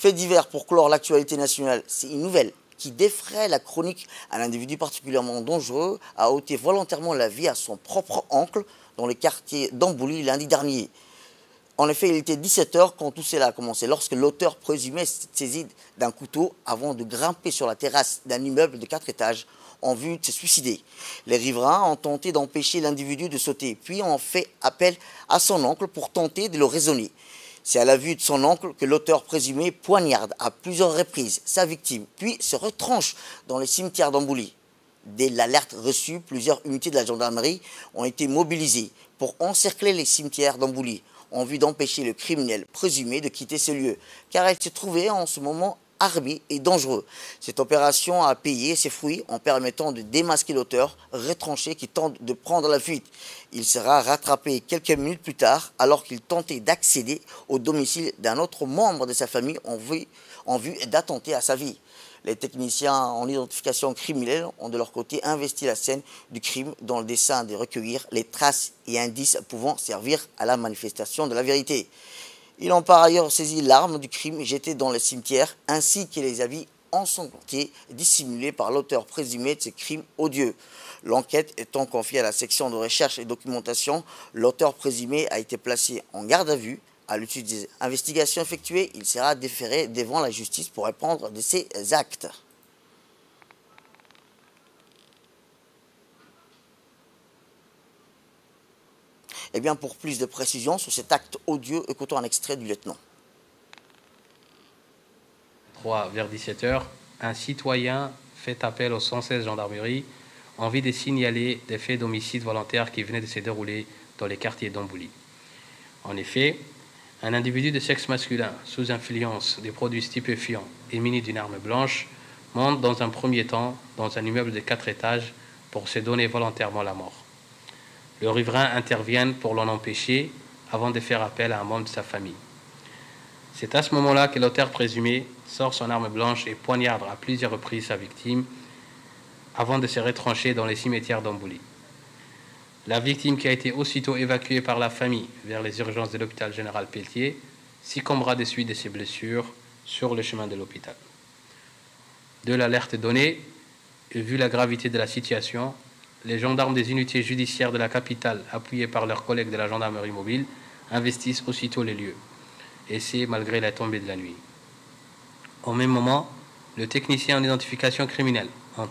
Fait divers pour clore l'actualité nationale, c'est une nouvelle qui défraie la chronique. Un individu particulièrement dangereux a ôté volontairement la vie à son propre oncle dans le quartier d'Ambouli lundi dernier. En effet, il était 17 h quand tout cela a commencé, lorsque l'auteur présumé s'est saisi d'un couteau avant de grimper sur la terrasse d'un immeuble de 4 étages en vue de se suicider. Les riverains ont tenté d'empêcher l'individu de sauter, puis ont fait appel à son oncle pour tenter de le raisonner. C'est à la vue de son oncle que l'auteur présumé poignarde à plusieurs reprises sa victime, puis se retranche dans les cimetières d'Ambouli. Dès l'alerte reçue, plusieurs unités de la gendarmerie ont été mobilisées pour encercler les cimetières d'Ambouli en vue d'empêcher le criminel présumé de quitter ce lieu, car il se trouvait en ce moment armé et dangereux. Cette opération a payé ses fruits en permettant de démasquer l'auteur retranché qui tente de prendre la fuite. Il sera rattrapé quelques minutes plus tard alors qu'il tentait d'accéder au domicile d'un autre membre de sa famille en vue d'attenter à sa vie. Les techniciens en identification criminelle ont de leur côté investi la scène du crime dans le dessein de recueillir les traces et indices pouvant servir à la manifestation de la vérité. Ils ont par ailleurs saisi l'arme du crime jetée dans le cimetière ainsi que les habits ensanglantés dissimulés par l'auteur présumé de ce crime odieux. L'enquête étant confiée à la section de recherche et documentation, l'auteur présumé a été placé en garde à vue. À l'issue des investigations effectuées, il sera déféré devant la justice pour répondre de ses actes. Eh bien, pour plus de précisions sur cet acte odieux, écoutons un extrait du lieutenant. Vers 17 h, un citoyen fait appel au 116 gendarmerie en vue de signaler des faits d'homicide volontaire qui venaient de se dérouler dans les quartiers d'Ambouli. En effet, un individu de sexe masculin, sous influence des produits stupéfiants et muni d'une arme blanche, monte dans un premier temps dans un immeuble de 4 étages pour se donner volontairement la mort. Les riverains interviennent pour l'en empêcher avant de faire appel à un membre de sa famille. C'est à ce moment-là que l'auteur présumé sort son arme blanche et poignarde à plusieurs reprises sa victime avant de se retrancher dans les cimetières d'Ambouli. La victime, qui a été aussitôt évacuée par la famille vers les urgences de l'hôpital général Pelletier, succombera de suite de ses blessures sur le chemin de l'hôpital. De l'alerte donnée, et vu la gravité de la situation, les gendarmes des unités judiciaires de la capitale, appuyés par leurs collègues de la gendarmerie mobile, investissent aussitôt les lieux, et c'est malgré la tombée de la nuit. Au même moment, le technicien en identification criminelle entend